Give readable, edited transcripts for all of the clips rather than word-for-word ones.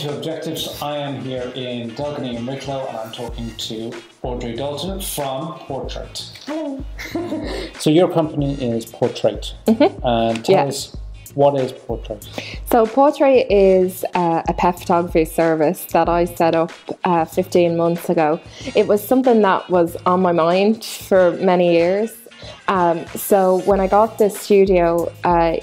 to Objektiv. I am here in Dalgany and Wicklow, and I'm talking to Audrey Dalton from Pawtrait. Hello. So your company is Pawtrait. And tell us, what is Pawtrait? So Pawtrait is a pet photography service that I set up 15 months ago. It was something that was on my mind for many years. So when I got this studio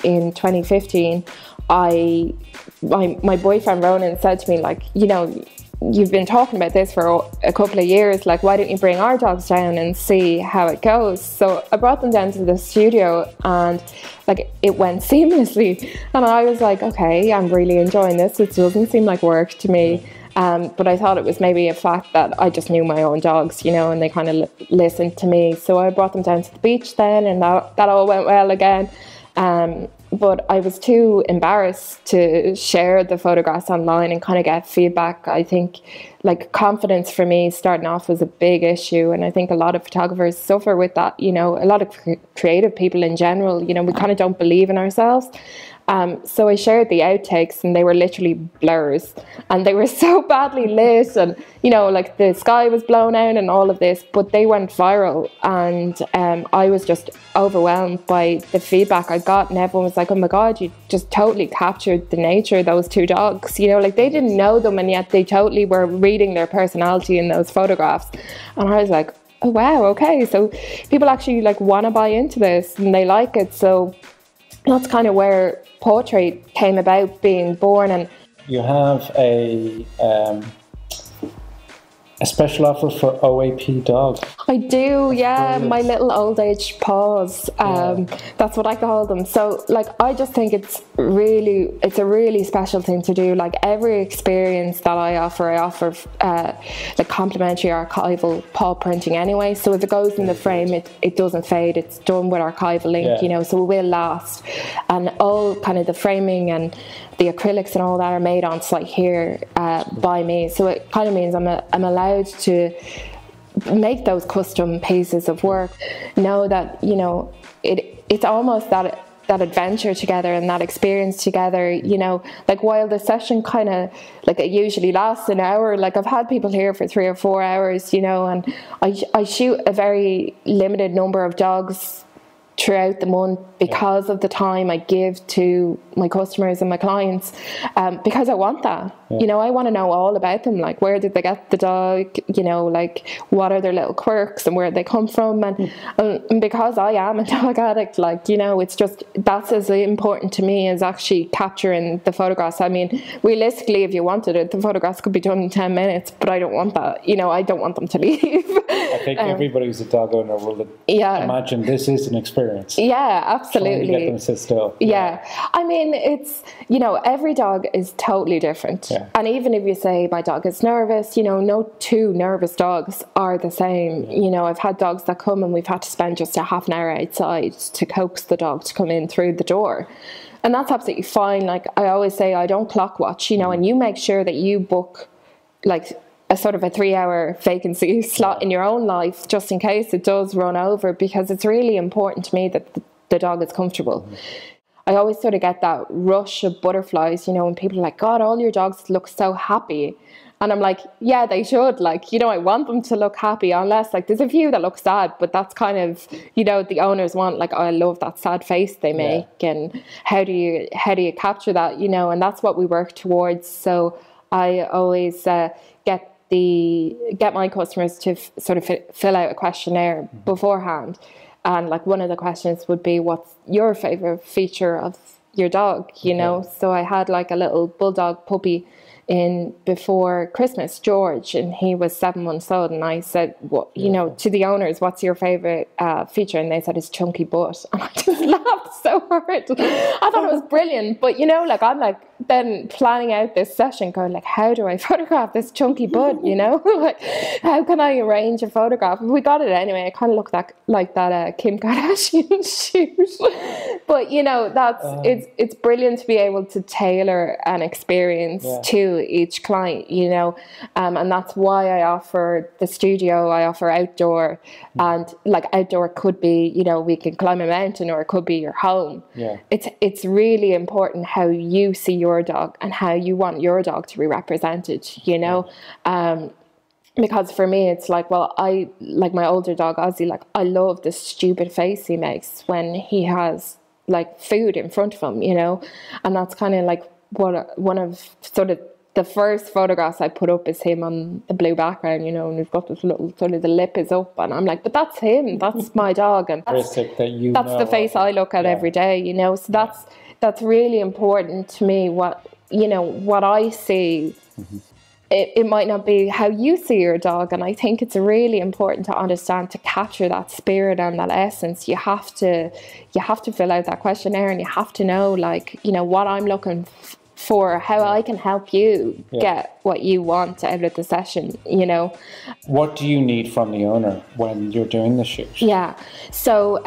in 2015, my boyfriend Ronan said to me, like, you know, you've been talking about this for a couple of years, like, why don't you bring our dogs down and see how it goes? So I brought them down to the studio, and like, it went seamlessly, and I was like, okay, I'm really enjoying this. It doesn't seem like work to me. But I thought it was maybe a fact that I just knew my own dogs, you know, and they kind of listened to me. So I brought them down to the beach then, and that all went well again. But I was too embarrassed to share the photographs online and kind of get feedback. I think, like, confidence for me starting off was a big issue, and I think a lot of photographers suffer with that. You know, a lot of creative people in general, you know, we kind of don't believe in ourselves. So I shared the outtakes, and they were literally blurs, and they were so badly lit, and, you know, like, the sky was blown out and all of this, but they went viral, and I was just overwhelmed by the feedback I got, and everyone was like, oh my God, you just totally captured the nature of those two dogs, you know, like, they didn't know them, and yet they totally were reading their personality in those photographs. And I was like, oh wow, okay, so people actually, like, want to buy into this, and they like it. So that's kind of where Pawtrait came about being born. And you have a special offer for OAP dog. I do, yeah, my little old age paws. That's what I call them. So, like, I just think it's a really special thing to do. Like, every experience that I offer like, complimentary archival paw printing anyway. So if it goes in the frame, it doesn't fade. It's done with archival ink, you know, so it will last. And all kind of the framing and the acrylics and all that are made on site here by me. So it kind of means I'm allowed to make those custom pieces of work. Know that, you know, it's almost that adventure together and that experience together, you know, like, while the session kind of, like, it usually lasts an hour, like, I've had people here for 3 or 4 hours, you know, and I shoot a very limited number of dogs throughout the month because of the time I give to my customers and my clients, because I want that. You know, I want to know all about them, like, where did they get the dog, you know, like, what are their little quirks and where they come from, and because I am a dog addict, like, you know, it's just, that's as important to me as actually capturing the photographs. I mean, realistically, if you wanted it, the photographs could be done in 10 minutes, but I don't want that, you know, I don't want them to leave. I think everybody who's a dog owner will imagine this is an experience. Yeah, absolutely. Trying to get them to sit still. Yeah. I mean, it's, you know, every dog is totally different. Yeah. And even if you say my dog is nervous, you know, no two nervous dogs are the same. You know, I've had dogs that come and we've had to spend just a half an hour outside to coax the dog to come in through the door. And that's absolutely fine. Like, I always say, I don't clock watch, you know, and you make sure that you book, like, a sort of a 3-hour vacancy slot in your own life, just in case it does run over, because it's really important to me that the dog is comfortable. I always sort of get that rush of butterflies, you know, when people are like, God, all your dogs look so happy. And I'm like, yeah, they should. Like, you know, I want them to look happy, unless, like, there's a few that look sad, but that's kind of, you know, the owners want, like, oh, I love that sad face they make. And how do you capture that, you know, and that's what we work towards. So I always get my customers to sort of fill out a questionnaire beforehand. And, like, one of the questions would be, what's your favorite feature of your dog, you know? So I had, like, a little bulldog puppy in before Christmas, George, and he was 7 months old, and I said, what, you know, to the owners, what's your favorite feature? And they said his chunky butt, and I just laughed so hard. I thought it was brilliant, but, you know, like, I'm like then planning out this session going, like, how do I photograph this chunky butt, you know? Like, how can I arrange a photograph? We got it anyway. It kind of looked like that Kim Kardashian shoot, but, you know, that's it's brilliant to be able to tailor an experience to each client, you know, and that's why I offer the studio. I offer outdoor, and, like, outdoor could be, you know, we can climb a mountain, or it could be your home. It's really important how you see your your dog and how you want your dog to be represented, you know. Because for me, it's like, well, I like my older dog, Ozzy, like I love the stupid face he makes when he has like food in front of him, you know. And that's kind of like what one of sort of the first photographs I put up is him on the blue background, you know, and we've got this little sort of the lip is up, and I'm like, but that's him, that's my dog, and that's the face I look at every day, you know. So that's really important to me. What, you know, what I see. It might not be how you see your dog, and I think it's really important to understand, to capture that spirit and that essence. You have to fill out that questionnaire, and you have to know, like, you know, what I'm looking for, how I can help you get what you want out of the session, you know. What do you need from the owner when you're doing the shoot? Yeah, so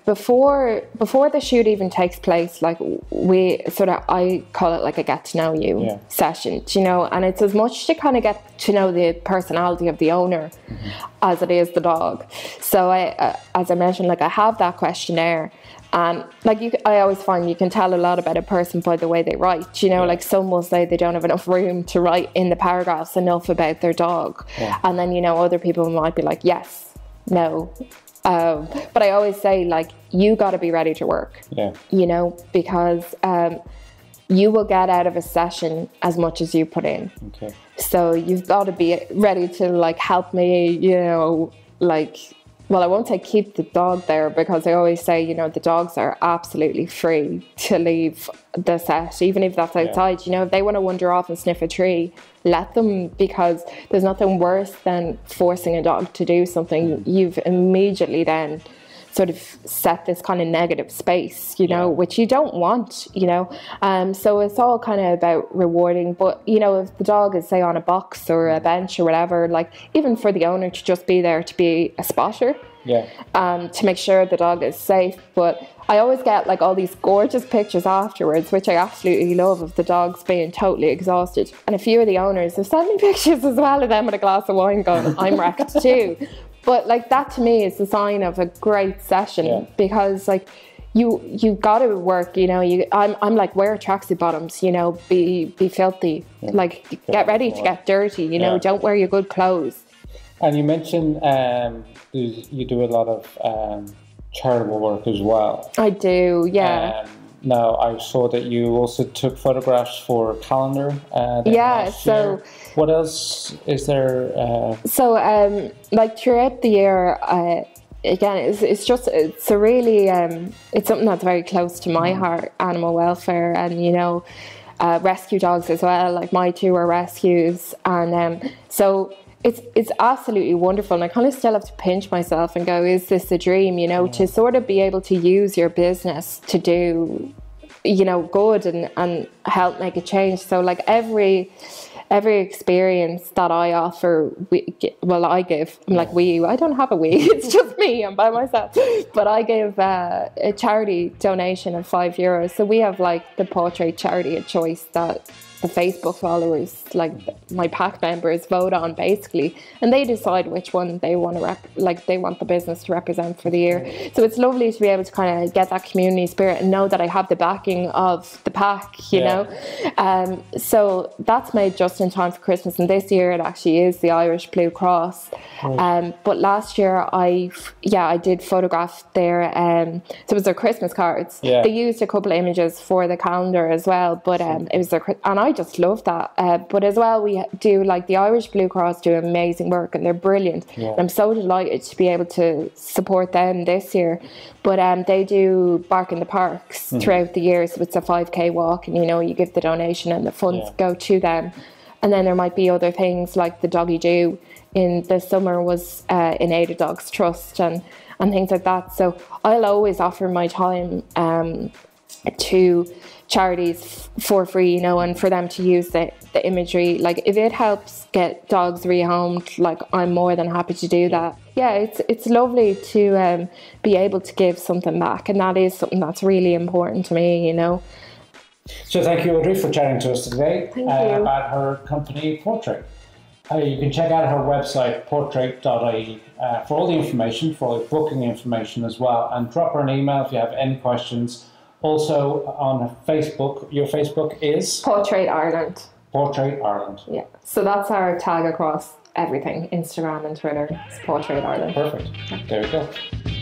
before the shoot even takes place, like we sort of, I call it like a get to know you session, you know, and it's as much to kind of get to know the personality of the owner as it is the dog. So I, as I mentioned, like I have that questionnaire. And like I always find you can tell a lot about a person by the way they write, you know, like some will say they don't have enough room to write in the paragraphs enough about their dog. And then, you know, other people might be like, yes, no. But I always say, like, you got to be ready to work, you know, because you will get out of a session as much as you put in. So you've got to be ready to, like, help me, you know, like... Well, I won't say keep the dog there, because I always say, you know, the dogs are absolutely free to leave the set, even if that's outside. You know, if they want to wander off and sniff a tree, let them, because there's nothing worse than forcing a dog to do something. You've immediately then sort of set this kind of negative space, you know, which you don't want, you know. So it's all kind of about rewarding. But, you know, if the dog is, say, on a box or a bench or whatever, like, even for the owner to just be there to be a spotter, to make sure the dog is safe. But I always get, like, all these gorgeous pictures afterwards, which I absolutely love, of the dogs being totally exhausted. And a few of the owners have sent me pictures as well of them with a glass of wine going, I'm wrecked too. But, like, that to me is the sign of a great session, because, like, you got to work, you know. I'm like, wear tracksuit bottoms, you know, be filthy, like, get ready to get dirty, you know, don't wear your good clothes. And you mentioned you do a lot of charitable work as well. I do, yeah. Now, I saw that you also took photographs for a calendar. Last year. What else is there? Like, throughout the year, again, it's a really, it's something that's very close to my heart, animal welfare, and, you know, rescue dogs as well. Like, my two are rescues, and so it's absolutely wonderful. And I kind of still have to pinch myself and go, is this a dream, you know, to sort of be able to use your business to do, you know, good and help make a change. So, like, every experience that I offer, I give. I'm like, I don't have a we. It's just me. I'm by myself. But I give a charity donation of €5. So we have, like, the Pawtrait charity of choice that the Facebook followers, like my pack members, vote on, basically, and they decide which one they want to they want the business to represent for the year. So it's lovely to be able to kind of get that community spirit and know that I have the backing of the pack, you know. So that's made just in time for Christmas, and this year it actually is the Irish Blue Cross. But last year I did photograph their so it was their Christmas cards. They used a couple of images for the calendar as well, but it was their, and I just love that. But as well, we do, like, the Irish Blue Cross do amazing work, and they're brilliant. And I'm so delighted to be able to support them this year. But they do Bark in the Parks throughout the year, so it's a 5k walk, and, you know, you give the donation and the funds go to them. And then there might be other things, like the Doggy Do in the summer was in Aid of Dogs Trust and things like that. So I'll always offer my time to charities for free, you know, and for them to use the imagery. Like, if it helps get dogs rehomed, like, I'm more than happy to do that. Yeah, it's lovely to be able to give something back, and that is something that's really important to me, you know. So thank you, Audrey, for chatting to us today about her company, Pawtrait. You can check out her website, Pawtrait.ie, for all the information, for all the booking information as well, and drop her an email if you have any questions Also on Facebook, your Facebook is? Pawtrait Ireland. Pawtrait Ireland. Yeah. So that's our tag across everything. Instagram and Twitter. It's Pawtrait Ireland. Perfect. There we go.